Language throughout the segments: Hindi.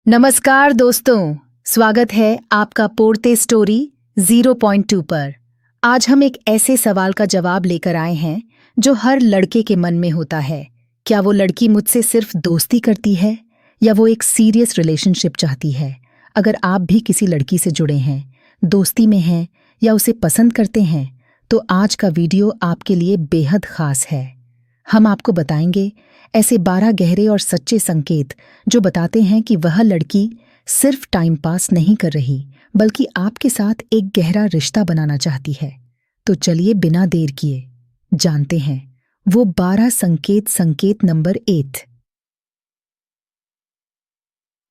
नमस्कार दोस्तों, स्वागत है आपका पोरते स्टोरी 0.2 पर। आज हम एक ऐसे सवाल का जवाब लेकर आए हैं जो हर लड़के के मन में होता है। क्या वो लड़की मुझसे सिर्फ दोस्ती करती है या वो एक सीरियस रिलेशनशिप चाहती है? अगर आप भी किसी लड़की से जुड़े हैं, दोस्ती में हैं या उसे पसंद करते हैं, तो आज का वीडियो आपके लिए बेहद खास है। हम आपको बताएंगे ऐसे 12 गहरे और सच्चे संकेत जो बताते हैं कि वह लड़की सिर्फ टाइम पास नहीं कर रही, बल्कि आपके साथ एक गहरा रिश्ता बनाना चाहती है। तो चलिए बिना देर किए जानते हैं वो 12 संकेत। संकेत नंबर 8,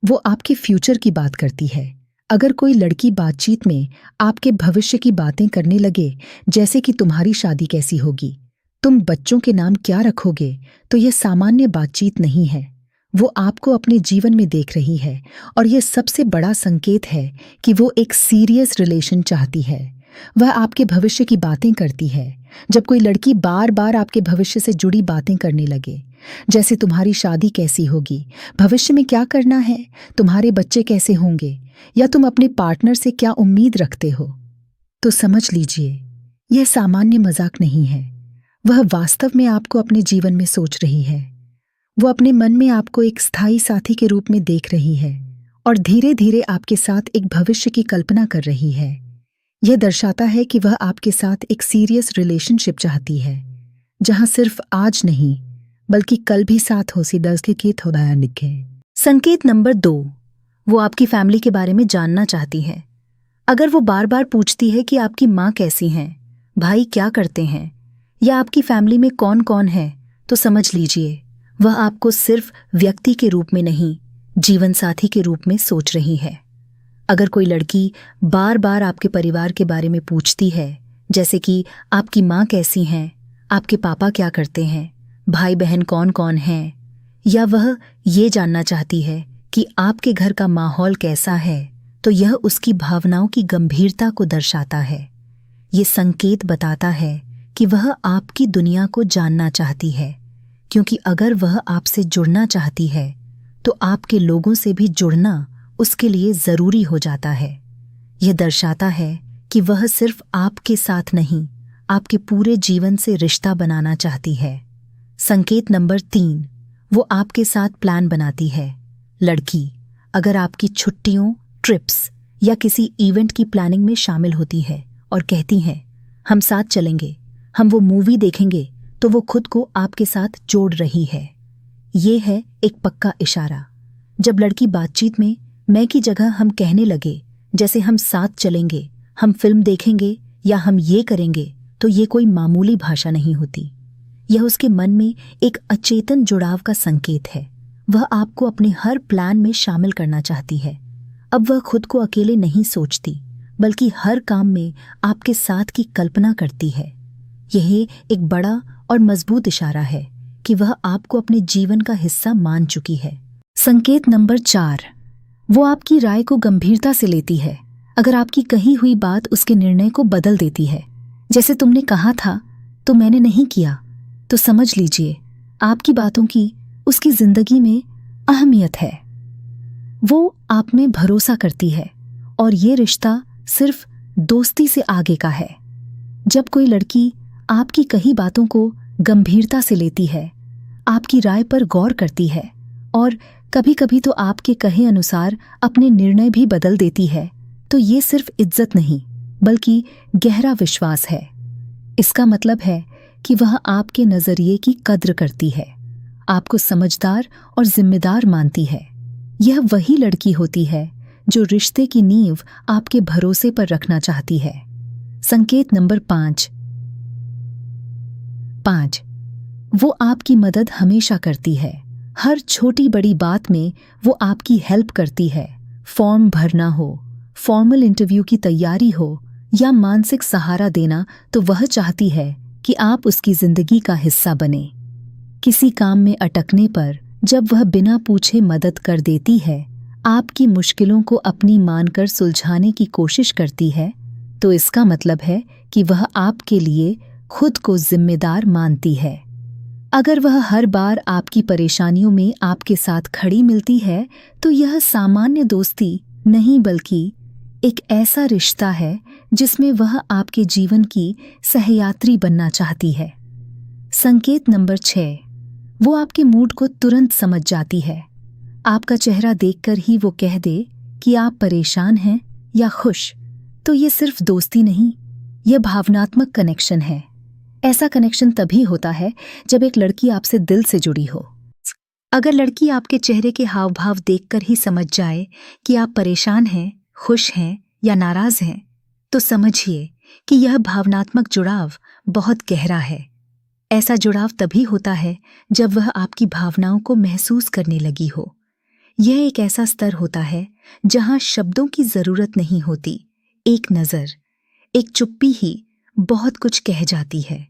वो आपके फ्यूचर की बात करती है। अगर कोई लड़की बातचीत में आपके भविष्य की बातें करने लगे, जैसे कि तुम्हारी शादी कैसी होगी, तुम बच्चों के नाम क्या रखोगे, तो यह सामान्य बातचीत नहीं है। वो आपको अपने जीवन में देख रही है और यह सबसे बड़ा संकेत है कि वो एक सीरियस रिलेशन चाहती है। वह आपके भविष्य की बातें करती है। जब कोई लड़की बार बार आपके भविष्य से जुड़ी बातें करने लगे, जैसे तुम्हारी शादी कैसी होगी, भविष्य में क्या करना है, तुम्हारे बच्चे कैसे होंगे, या तुम अपने पार्टनर से क्या उम्मीद रखते हो, तो समझ लीजिए यह सामान्य मजाक नहीं है। वह वास्तव में आपको अपने जीवन में सोच रही है। वो अपने मन में आपको एक स्थायी साथी के रूप में देख रही है और धीरे धीरे आपके साथ एक भविष्य की कल्पना कर रही है। यह दर्शाता है कि वह आपके साथ एक सीरियस रिलेशनशिप चाहती है, जहां सिर्फ आज नहीं बल्कि कल भी साथ हो सी दर्ज के थोड़ा निके। संकेत नंबर 2, वो आपकी फैमिली के बारे में जानना चाहती है। अगर वो बार बार पूछती है कि आपकी माँ कैसी हैं, भाई क्या करते हैं, या आपकी फैमिली में कौन कौन है, तो समझ लीजिए वह आपको सिर्फ व्यक्ति के रूप में नहीं, जीवन साथी के रूप में सोच रही है। अगर कोई लड़की बार बार आपके परिवार के बारे में पूछती है, जैसे कि आपकी माँ कैसी हैं, आपके पापा क्या करते हैं, भाई बहन कौन कौन हैं, या वह ये जानना चाहती है कि आपके घर का माहौल कैसा है, तो यह उसकी भावनाओं की गंभीरता को दर्शाता है। ये संकेत बताता है कि वह आपकी दुनिया को जानना चाहती है, क्योंकि अगर वह आपसे जुड़ना चाहती है तो आपके लोगों से भी जुड़ना उसके लिए ज़रूरी हो जाता है। यह दर्शाता है कि वह सिर्फ आपके साथ नहीं, आपके पूरे जीवन से रिश्ता बनाना चाहती है। संकेत नंबर 3, वो आपके साथ प्लान बनाती है। लड़की अगर आपकी छुट्टियों, ट्रिप्स या किसी इवेंट की प्लानिंग में शामिल होती है और कहती है हम साथ चलेंगे, हम वो मूवी देखेंगे, तो वो खुद को आपके साथ जोड़ रही है। ये है एक पक्का इशारा। जब लड़की बातचीत में मैं की जगह हम कहने लगे, जैसे हम साथ चलेंगे, हम फिल्म देखेंगे या हम ये करेंगे, तो ये कोई मामूली भाषा नहीं होती। यह उसके मन में एक अचेतन जुड़ाव का संकेत है। वह आपको अपने हर प्लान में शामिल करना चाहती है। अब वह खुद को अकेले नहीं सोचती, बल्कि हर काम में आपके साथ की कल्पना करती है। यह एक बड़ा और मजबूत इशारा है कि वह आपको अपने जीवन का हिस्सा मान चुकी है। संकेत नंबर 4, वो आपकी राय को गंभीरता से लेती है। अगर आपकी कही हुई बात उसके निर्णय को बदल देती है, जैसे तुमने कहा था तो मैंने नहीं किया, तो समझ लीजिए आपकी बातों की उसकी जिंदगी में अहमियत है। वो आप में भरोसा करती है और ये रिश्ता सिर्फ दोस्ती से आगे का है। जब कोई लड़की आपकी कही बातों को गंभीरता से लेती है, आपकी राय पर गौर करती है और कभी कभी तो आपके कहे अनुसार अपने निर्णय भी बदल देती है, तो ये सिर्फ इज्जत नहीं बल्कि गहरा विश्वास है। इसका मतलब है कि वह आपके नजरिए की कद्र करती है, आपको समझदार और जिम्मेदार मानती है। यह वही लड़की होती है जो रिश्ते की नींव आपके भरोसे पर रखना चाहती है। संकेत नंबर 5, वो आपकी मदद हमेशा करती है। हर छोटी बड़ी बात में वो आपकी हेल्प करती है। फॉर्म भरना हो, फॉर्मल इंटरव्यू की तैयारी हो या मानसिक सहारा देना, तो वह चाहती है कि आप उसकी जिंदगी का हिस्सा बने। किसी काम में अटकने पर जब वह बिना पूछे मदद कर देती है, आपकी मुश्किलों को अपनी मानकर सुलझाने की कोशिश करती है, तो इसका मतलब है कि वह आपके लिए खुद को जिम्मेदार मानती है। अगर वह हर बार आपकी परेशानियों में आपके साथ खड़ी मिलती है तो यह सामान्य दोस्ती नहीं बल्कि एक ऐसा रिश्ता है जिसमें वह आपके जीवन की सहयात्री बनना चाहती है। संकेत नंबर 6, वो आपके मूड को तुरंत समझ जाती है। आपका चेहरा देखकर ही वो कह दे कि आप परेशान हैं या खुश। तो ये सिर्फ दोस्ती नहीं, यह भावनात्मक कनेक्शन है। ऐसा कनेक्शन तभी होता है जब एक लड़की आपसे दिल से जुड़ी हो। अगर लड़की आपके चेहरे के हाव भाव देखकर ही समझ जाए कि आप परेशान हैं, खुश हैं या नाराज हैं, तो समझिए कि यह भावनात्मक जुड़ाव बहुत गहरा है। ऐसा जुड़ाव तभी होता है जब वह आपकी भावनाओं को महसूस करने लगी हो। यह एक ऐसा स्तर होता है जहां शब्दों की जरूरत नहीं होती, एक नजर, एक चुप्पी ही बहुत कुछ कह जाती है।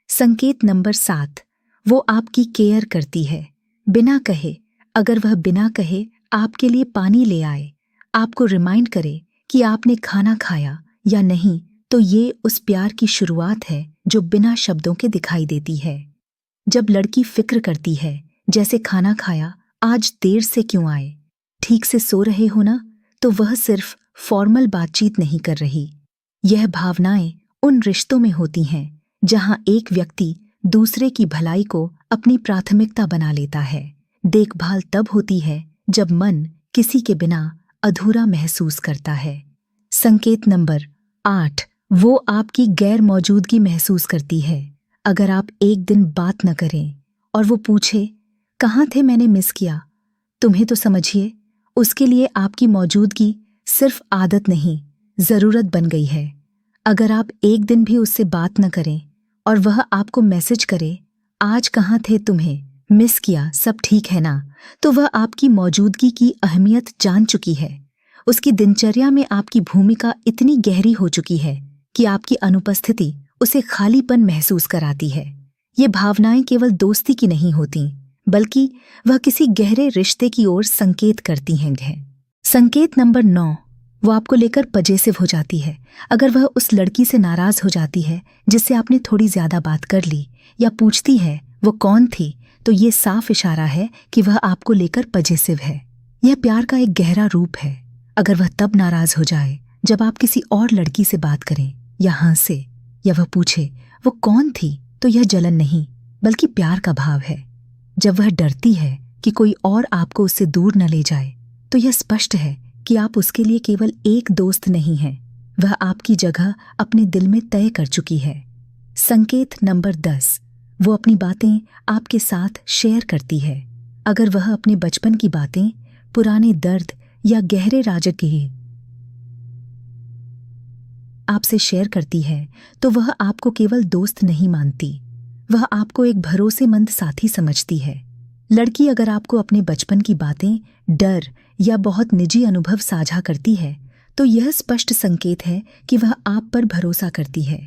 संकेत नंबर 7, वो आपकी केयर करती है बिना कहे। अगर वह बिना कहे आपके लिए पानी ले आए, आपको रिमाइंड करे कि आपने खाना खाया या नहीं, तो ये उस प्यार की शुरुआत है जो बिना शब्दों के दिखाई देती है। जब लड़की फिक्र करती है, जैसे खाना खाया, आज देर से क्यों आए, ठीक से सो रहे हो ना, तो वह सिर्फ फॉर्मल बातचीत नहीं कर रही। यह भावनाएं उन रिश्तों में होती हैं जहां एक व्यक्ति दूसरे की भलाई को अपनी प्राथमिकता बना लेता है। देखभाल तब होती है जब मन किसी के बिना अधूरा महसूस करता है। संकेत नंबर 8, वो आपकी गैर मौजूदगी महसूस करती है। अगर आप एक दिन बात न करें और वो पूछे, कहाँ थे, मैंने मिस किया, तुम्हें तो समझिए उसके लिए आपकी मौजूदगी सिर्फ आदत नहीं, जरूरत बन गई है। अगर आप एक दिन भी उससे बात न करें और वह आपको मैसेज करे, आज कहाँ थे, तुम्हें मिस किया, सब ठीक है ना, तो वह आपकी मौजूदगी की अहमियत जान चुकी है। उसकी दिनचर्या में आपकी भूमिका इतनी गहरी हो चुकी है कि आपकी अनुपस्थिति उसे खालीपन महसूस कराती है। ये भावनाएं केवल दोस्ती की नहीं होती, बल्कि वह किसी गहरे रिश्ते की ओर संकेत करती हैं। संकेत नंबर 9, वो आपको लेकर पजेसिव हो जाती है। अगर वह उस लड़की से नाराज हो जाती है जिससे आपने थोड़ी ज्यादा बात कर ली, या पूछती है वो कौन थी, तो ये साफ इशारा है कि वह आपको लेकर पजेसिव है। यह प्यार का एक गहरा रूप है। अगर वह तब नाराज हो जाए जब आप किसी और लड़की से बात करें या हंसे, या वह पूछे वो कौन थी, तो यह जलन नहीं बल्कि प्यार का भाव है। जब वह डरती है कि कोई और आपको उससे दूर न ले जाए, तो यह स्पष्ट है कि आप उसके लिए केवल एक दोस्त नहीं हैं, वह आपकी जगह अपने दिल में तय कर चुकी है। संकेत नंबर 10, वो अपनी बातें आपके साथ शेयर करती है। अगर वह अपने बचपन की बातें, पुराने दर्द या गहरे राज के आपसे शेयर करती है, तो वह आपको केवल दोस्त नहीं मानती, वह आपको एक भरोसेमंद साथी समझती है। लड़की अगर आपको अपने बचपन की बातें, डर या बहुत निजी अनुभव साझा करती है, तो यह स्पष्ट संकेत है कि वह आप पर भरोसा करती है।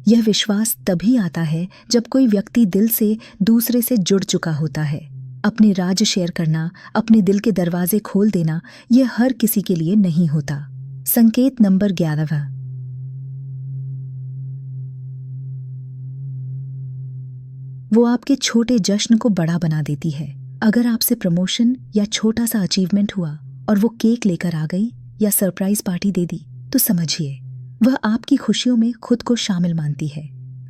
यह विश्वास तभी आता है जब कोई व्यक्ति दिल से दूसरे से जुड़ चुका होता है। अपने राज शेयर करना, अपने दिल के दरवाजे खोल देना, यह हर किसी के लिए नहीं होता। संकेत नंबर 11, वो आपके छोटे जश्न को बड़ा बना देती है। अगर आपसे प्रमोशन या छोटा सा अचीवमेंट हुआ और वो केक लेकर आ गई या सरप्राइज पार्टी दे दी, तो समझिए वह आपकी खुशियों में खुद को शामिल मानती है।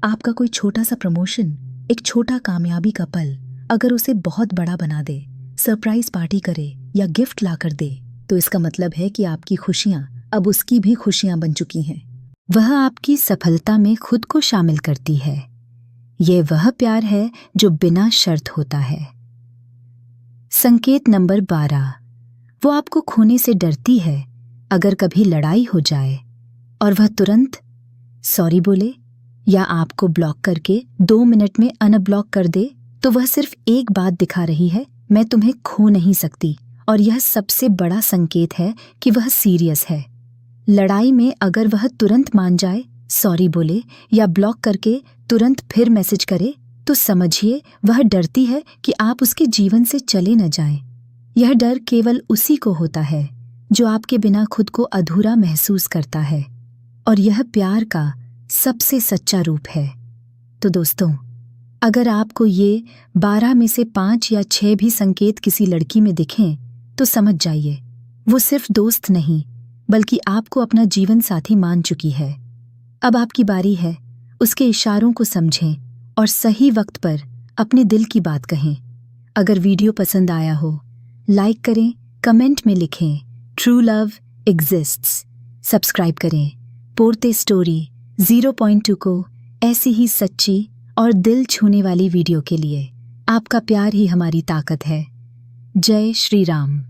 आपका कोई छोटा सा प्रमोशन, एक छोटा कामयाबी का पल अगर उसे बहुत बड़ा बना दे, सरप्राइज पार्टी करे या गिफ्ट ला कर दे, तो इसका मतलब है कि आपकी खुशियां अब उसकी भी खुशियां बन चुकी हैं। वह आपकी सफलता में खुद को शामिल करती है। यह वह प्यार है जो बिना शर्त होता है। संकेत नंबर 12, वो आपको खोने से डरती है। अगर कभी लड़ाई हो जाए और वह तुरंत सॉरी बोले या आपको ब्लॉक करके 2 मिनट में अनब्लॉक कर दे, तो वह सिर्फ एक बात दिखा रही है, मैं तुम्हें खो नहीं सकती। और यह सबसे बड़ा संकेत है कि वह सीरियस है। लड़ाई में अगर वह तुरंत मान जाए, सॉरी बोले या ब्लॉक करके तुरंत फिर मैसेज करे, तो समझिए वह डरती है कि आप उसके जीवन से चले न जाएं। यह डर केवल उसी को होता है जो आपके बिना खुद को अधूरा महसूस करता है, और यह प्यार का सबसे सच्चा रूप है। तो दोस्तों, अगर आपको ये 12 में से 5 या 6 भी संकेत किसी लड़की में दिखें तो समझ जाइए वो सिर्फ दोस्त नहीं बल्कि आपको अपना जीवन साथी मान चुकी है। अब आपकी बारी है उसके इशारों को समझें और सही वक्त पर अपने दिल की बात कहें। अगर वीडियो पसंद आया हो लाइक करें, कमेंट में लिखें ट्रू लव एग्जिस्ट्स, सब्सक्राइब करें पोरते स्टोरी 0.2 को ऐसी ही सच्ची और दिल छूने वाली वीडियो के लिए। आपका प्यार ही हमारी ताकत है। जय श्री राम।